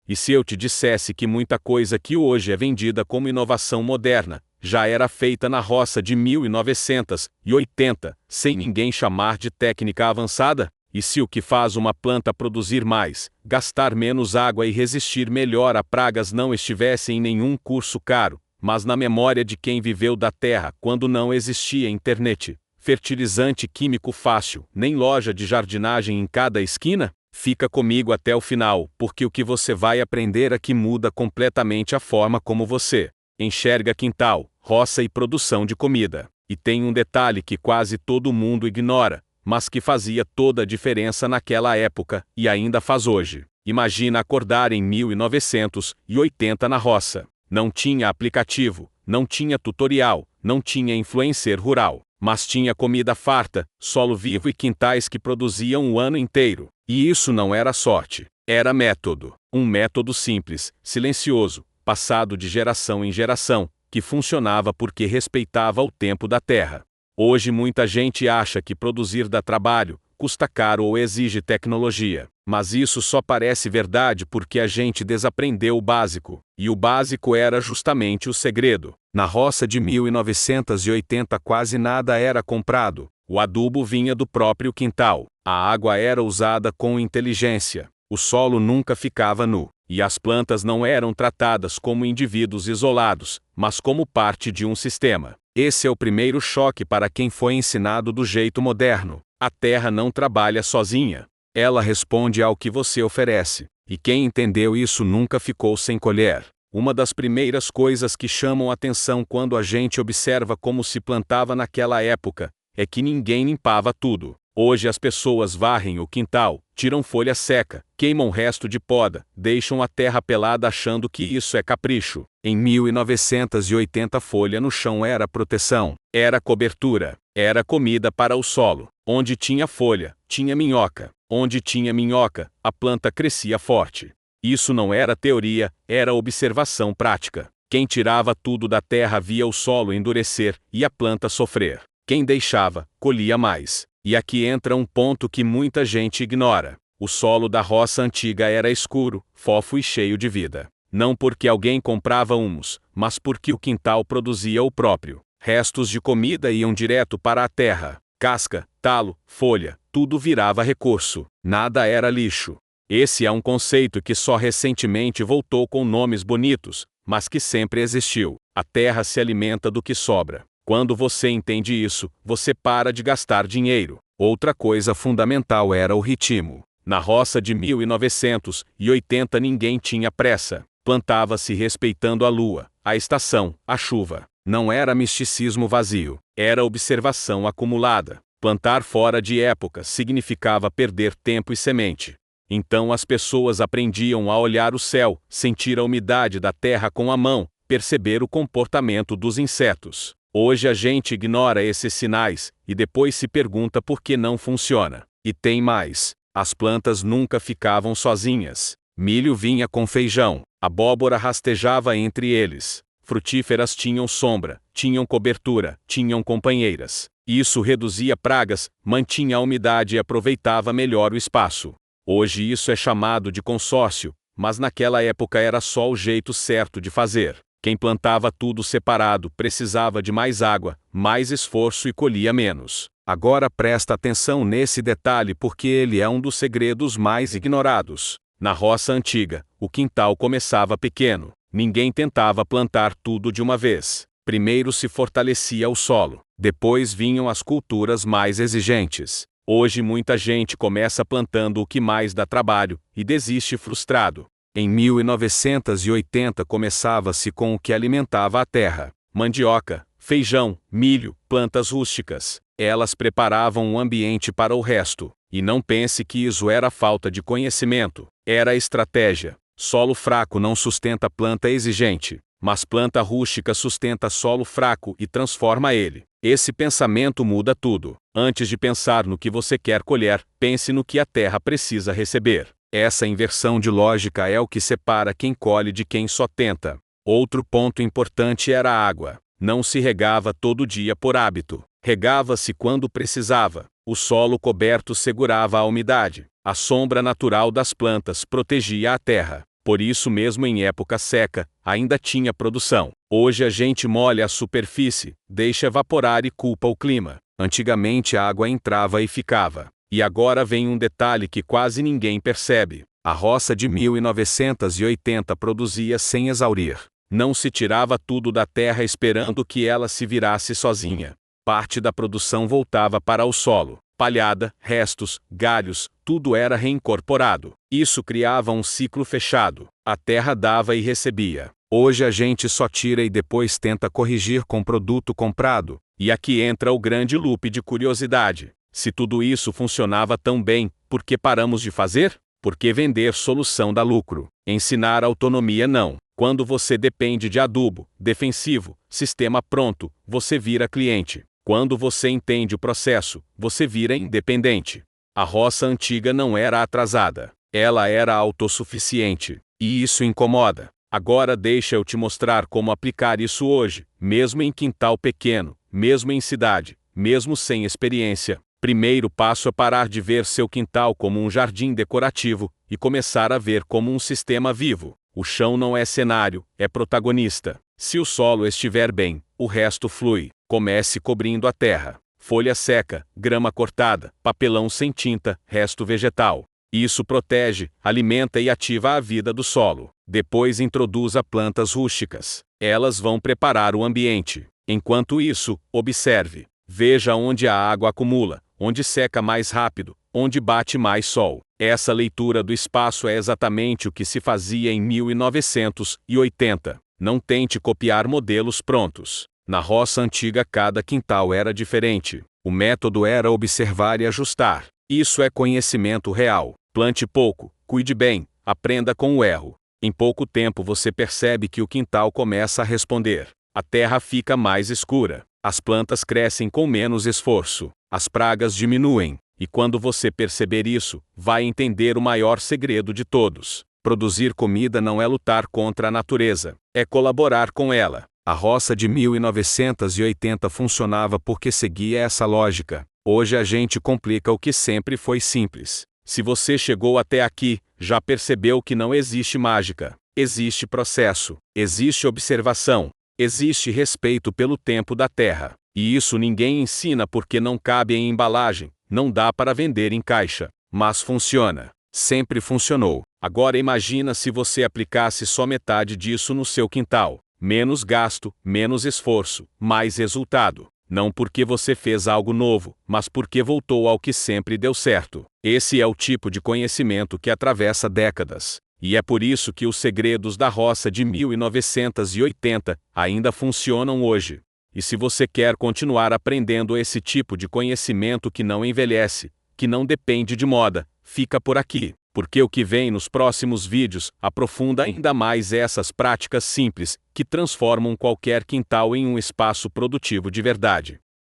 E se eu te dissesse que muita coisa que hoje é vendida como inovação moderna, já era feita na roça de 1980, sem ninguém chamar de técnica avançada? E se o que faz uma planta produzir mais, gastar menos água e resistir melhor a pragas não estivesse em nenhum curso caro, mas na memória de quem viveu da terra quando não existia internet, fertilizante químico fácil, nem loja de jardinagem em cada esquina? Fica comigo até o final, porque o que você vai aprender aqui muda completamente a forma como você enxerga quintal, roça e produção de comida. E tem um detalhe que quase todo mundo ignora, mas que fazia toda a diferença naquela época, e ainda faz hoje. Imagina acordar em 1980 na roça. Não tinha aplicativo, não tinha tutorial, não tinha influencer rural, mas tinha comida farta, solo vivo e quintais que produziam o ano inteiro. E isso não era sorte, era método. Um método simples, silencioso, passado de geração em geração, que funcionava porque respeitava o tempo da terra. Hoje muita gente acha que produzir dá trabalho, custa caro ou exige tecnologia. Mas isso só parece verdade porque a gente desaprendeu o básico. E o básico era justamente o segredo. Na roça de 1980 quase nada era comprado. O adubo vinha do próprio quintal. A água era usada com inteligência. O solo nunca ficava nu. E as plantas não eram tratadas como indivíduos isolados, mas como parte de um sistema. Esse é o primeiro choque para quem foi ensinado do jeito moderno. A terra não trabalha sozinha. Ela responde ao que você oferece. E quem entendeu isso nunca ficou sem colher. Uma das primeiras coisas que chamam atenção quando a gente observa como se plantava naquela época é que ninguém limpava tudo. Hoje as pessoas varrem o quintal, tiram folha seca, queimam resto de poda, deixam a terra pelada achando que isso é capricho. Em 1980 folha no chão era proteção, era cobertura, era comida para o solo. Onde tinha folha, tinha minhoca. Onde tinha minhoca, a planta crescia forte. Isso não era teoria, era observação prática. Quem tirava tudo da terra via o solo endurecer e a planta sofrer. Quem deixava, colhia mais. E aqui entra um ponto que muita gente ignora. O solo da roça antiga era escuro, fofo e cheio de vida. Não porque alguém comprava humus, mas porque o quintal produzia o próprio. Restos de comida iam direto para a terra. Casca, talo, folha, tudo virava recurso. Nada era lixo. Esse é um conceito que só recentemente voltou com nomes bonitos, mas que sempre existiu. A terra se alimenta do que sobra. Quando você entende isso, você para de gastar dinheiro. Outra coisa fundamental era o ritmo. Na roça de 1980 ninguém tinha pressa. Plantava-se respeitando a lua, a estação, a chuva. Não era misticismo vazio, era observação acumulada. Plantar fora de época significava perder tempo e semente. Então as pessoas aprendiam a olhar o céu, sentir a umidade da terra com a mão, perceber o comportamento dos insetos. Hoje a gente ignora esses sinais, e depois se pergunta por que não funciona. E tem mais. As plantas nunca ficavam sozinhas. Milho vinha com feijão, abóbora rastejava entre eles. Frutíferas tinham sombra, tinham cobertura, tinham companheiras. Isso reduzia pragas, mantinha a umidade e aproveitava melhor o espaço. Hoje isso é chamado de consórcio, mas naquela época era só o jeito certo de fazer. Quem plantava tudo separado precisava de mais água, mais esforço e colhia menos. Agora presta atenção nesse detalhe porque ele é um dos segredos mais ignorados. Na roça antiga, o quintal começava pequeno. Ninguém tentava plantar tudo de uma vez. Primeiro se fortalecia o solo, depois vinham as culturas mais exigentes. Hoje muita gente começa plantando o que mais dá trabalho e desiste frustrado. Em 1980 começava-se com o que alimentava a terra: mandioca, feijão, milho, plantas rústicas. Elas preparavam o ambiente para o resto. E não pense que isso era falta de conhecimento, era estratégia. Solo fraco não sustenta planta exigente, mas planta rústica sustenta solo fraco e transforma ele. Esse pensamento muda tudo. Antes de pensar no que você quer colher, pense no que a terra precisa receber. Essa inversão de lógica é o que separa quem colhe de quem só tenta. Outro ponto importante era a água. Não se regava todo dia por hábito. Regava-se quando precisava. O solo coberto segurava a umidade. A sombra natural das plantas protegia a terra. Por isso mesmo em época seca, ainda tinha produção. Hoje a gente molha a superfície, deixa evaporar e culpa o clima. Antigamente a água entrava e ficava. E agora vem um detalhe que quase ninguém percebe. A roça de 1980 produzia sem exaurir. Não se tirava tudo da terra esperando que ela se virasse sozinha. Parte da produção voltava para o solo. Palhada, restos, galhos, tudo era reincorporado. Isso criava um ciclo fechado. A terra dava e recebia. Hoje a gente só tira e depois tenta corrigir com produto comprado. E aqui entra o grande loop de curiosidade. Se tudo isso funcionava tão bem, por que paramos de fazer? Por que vender solução dá lucro? Ensinar autonomia não. Quando você depende de adubo, defensivo, sistema pronto, você vira cliente. Quando você entende o processo, você vira independente. A roça antiga não era atrasada. Ela era autossuficiente. E isso incomoda. Agora deixa eu te mostrar como aplicar isso hoje, mesmo em quintal pequeno, mesmo em cidade, mesmo sem experiência. Primeiro passo é parar de ver seu quintal como um jardim decorativo e começar a ver como um sistema vivo. O chão não é cenário, é protagonista. Se o solo estiver bem, o resto flui. Comece cobrindo a terra. Folha seca, grama cortada, papelão sem tinta, resto vegetal. Isso protege, alimenta e ativa a vida do solo. Depois introduza plantas rústicas. Elas vão preparar o ambiente. Enquanto isso, observe. Veja onde a água acumula, onde seca mais rápido, onde bate mais sol. Essa leitura do espaço é exatamente o que se fazia em 1980. Não tente copiar modelos prontos. Na roça antiga cada quintal era diferente. O método era observar e ajustar. Isso é conhecimento real. Plante pouco, cuide bem, aprenda com o erro. Em pouco tempo você percebe que o quintal começa a responder. A terra fica mais escura. As plantas crescem com menos esforço. As pragas diminuem. E quando você perceber isso, vai entender o maior segredo de todos. Produzir comida não é lutar contra a natureza, é colaborar com ela. A roça de 1980 funcionava porque seguia essa lógica. Hoje a gente complica o que sempre foi simples. Se você chegou até aqui, já percebeu que não existe mágica. Existe processo, existe observação, existe respeito pelo tempo da terra. E isso ninguém ensina porque não cabe em embalagem, não dá para vender em caixa. Mas funciona. Sempre funcionou. Agora imagina se você aplicasse só metade disso no seu quintal. Menos gasto, menos esforço, mais resultado. Não porque você fez algo novo, mas porque voltou ao que sempre deu certo. Esse é o tipo de conhecimento que atravessa décadas. E é por isso que os segredos da roça de 1980 ainda funcionam hoje. E se você quer continuar aprendendo esse tipo de conhecimento que não envelhece, que não depende de moda, fica por aqui. Porque o que vem nos próximos vídeos aprofunda ainda mais essas práticas simples que transformam qualquer quintal em um espaço produtivo de verdade.